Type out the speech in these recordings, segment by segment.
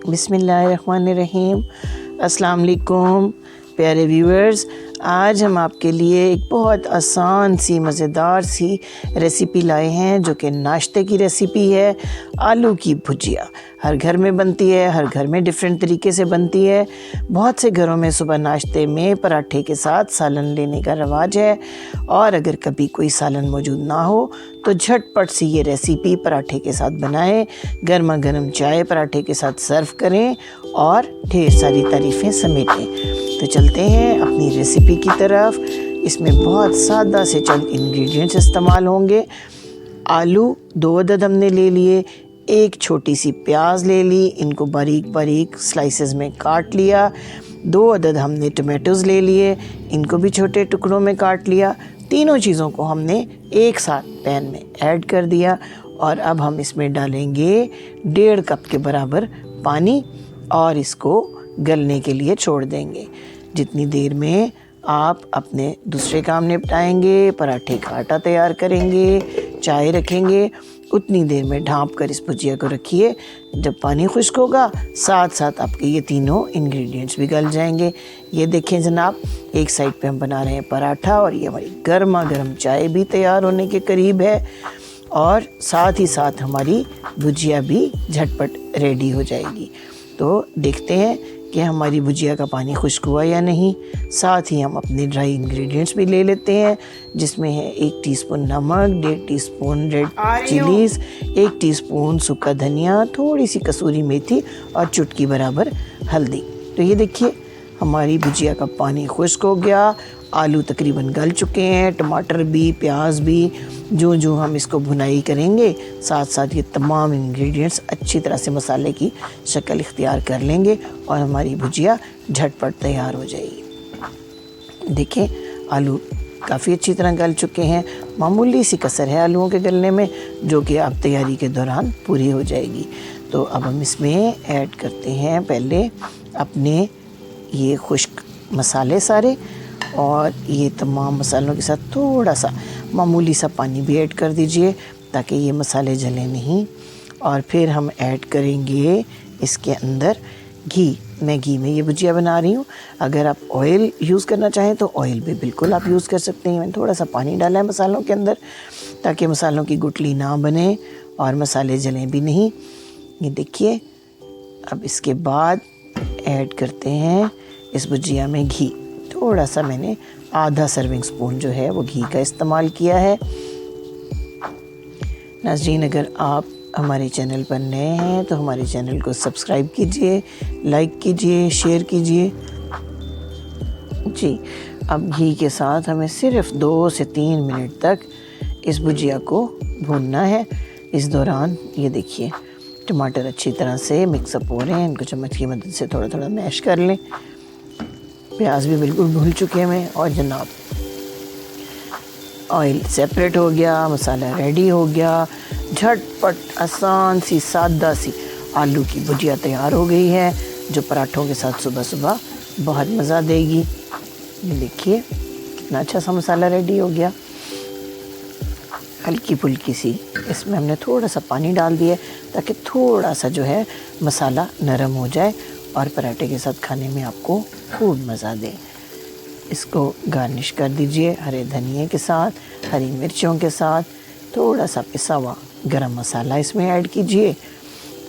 बिस्मिल्लाहिर्रहमानिर्रहीम। अस्सलाम वालेकुम प्यारे व्यूअर्स। आज हम आपके लिए एक बहुत आसान सी मज़ेदार सी रेसिपी लाए हैं जो कि नाश्ते की रेसिपी है। आलू की भुजिया हर घर में बनती है, हर घर में डिफरेंट तरीके से बनती है। बहुत से घरों में सुबह नाश्ते में पराठे के साथ सालन लेने का रवाज है, और अगर कभी कोई सालन मौजूद ना हो तो झटपट सी ये रेसिपी पराठे के साथ बनाएं, गर्मा गर्म चाय पराठे के साथ सर्व करें और ढेर सारी तारीफ़ें समेटें। तो चलते हैं अपनी रेसिपी की तरफ। इसमें बहुत सादा से चंद इंग्रेडिएंट्स इस्तेमाल होंगे। आलू 2 अदद हमने ले लिए, एक छोटी सी प्याज ले ली, इनको बारीक बारीक स्लाइसेस में काट लिया। 2 अदद हमने टमाटोज़ ले लिए, इनको भी छोटे टुकड़ों में काट लिया। तीनों चीज़ों को हमने एक साथ पैन में ऐड कर दिया और अब हम इसमें डालेंगे 1.5 कप के बराबर पानी और इसको गलने के लिए छोड़ देंगे। जितनी देर में आप अपने दूसरे काम निपटाएंगे, पराठे का आटा तैयार करेंगे, चाय रखेंगे, उतनी देर में ढाँप कर इस भुजिया को रखिए। जब पानी खुश्क होगा साथ साथ आपके ये तीनों इंग्रेडिएंट्स भी गल जाएंगे। ये देखें जनाब, एक साइड पे हम बना रहे हैं पराठा और ये हमारी गर्मा गर्म चाय भी तैयार होने के करीब है, और साथ ही साथ हमारी भुजिया भी झटपट रेडी हो जाएगी। तो देखते हैं कि हमारी भुजिया का पानी खुश्क हुआ या नहीं। साथ ही हम अपने ड्राई इंग्रेडिएंट्स भी ले लेते हैं, जिसमें है 1 टीस्पून नमक, 1.5 टीस्पून रेड चिलीज़, 1 टीस्पून सूखा धनिया, थोड़ी सी कसूरी मेथी और चुटकी बराबर हल्दी। तो ये देखिए हमारी भुजिया का पानी खुश्क हो गया, आलू तकरीबन गल चुके हैं, टमाटर भी, प्याज भी। जो हम इसको भुनाई करेंगे साथ साथ ये तमाम इंग्रेडिएंट्स अच्छी तरह से मसाले की शक्ल इख्तियार कर लेंगे और हमारी भुजिया झटपट तैयार हो जाएगी। देखें आलू काफ़ी अच्छी तरह गल चुके हैं, मामूली सी कसर है आलूओं के गलने में, जो कि आप तैयारी के दौरान पूरी हो जाएगी। तो अब हम इसमें ऐड करते हैं पहले अपने ये खुश्क मसाले सारे, और ये तमाम मसालों के साथ थोड़ा सा मामूली सा पानी भी ऐड कर दीजिए ताकि ये मसाले जले नहीं। और फिर हम ऐड करेंगे इसके अंदर घी। मैं घी में ये भुजिया बना रही हूँ। अगर आप ऑयल यूज़ करना चाहें तो ऑयल भी बिल्कुल आप यूज़ कर सकते हैं। मैंने थोड़ा सा पानी डाला है मसालों के अंदर ताकि मसालों की गुठली ना बने और मसाले जलें भी नहीं। ये देखिए, अब इसके बाद ऐड करते हैं इस भुजिया में घी। थोड़ा सा मैंने आधा सर्विंग स्पून जो है वो घी का इस्तेमाल किया है। नाज़रीन, अगर आप हमारे चैनल पर नए हैं तो हमारे चैनल को सब्सक्राइब कीजिए, लाइक कीजिए, शेयर कीजिए जी। अब घी के साथ हमें सिर्फ 2 से 3 मिनट तक इस भुजिया को भूनना है। इस दौरान ये देखिए टमाटर अच्छी तरह से मिक्सअप हो रहे हैं, इनको चम्मच की मदद से थोड़ा थोड़ा मैश कर लें। प्याज भी बिल्कुल भून चुके हैं और जनाब ऑयल सेपरेट हो गया, मसाला रेडी हो गया। झटपट आसान सी सादा सी आलू की भुजिया तैयार हो गई है, जो पराठों के साथ सुबह सुबह बहुत मज़ा देगी। ये देखिए कितना अच्छा सा मसाला रेडी हो गया। हल्की फुल्की सी इसमें हमने थोड़ा सा पानी डाल दिया ताकि थोड़ा सा जो है मसाला नरम हो जाए और पराठे के साथ खाने में आपको खूब मज़ा दे। इसको गार्निश कर दीजिए हरे धनिए के साथ, हरी मिर्चों के साथ, थोड़ा सा पिसा हुआ गरम मसाला इसमें ऐड कीजिए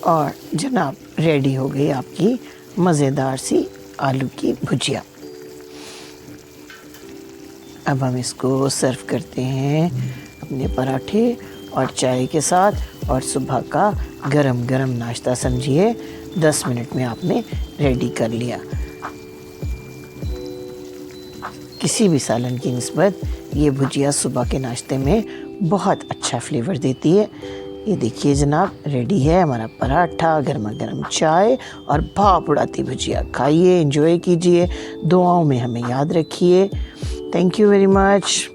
और जनाब रेडी हो गई आपकी मज़ेदार सी आलू की भुजिया। अब हम इसको सर्व करते हैं अपने पराठे और चाय के साथ, और सुबह का गरम गरम नाश्ता समझिए 10 मिनट में आपने रेडी कर लिया। किसी भी सालन की निस्बत ये भुजिया सुबह के नाश्ते में बहुत अच्छा फ्लेवर देती है। ये देखिए जनाब रेडी है हमारा पराठा, गर्मा गर्म चाय और भाप उड़ाती भुजिया। खाइए, एंजॉय कीजिए, दुआओं में हमें याद रखिए। Thank you very much.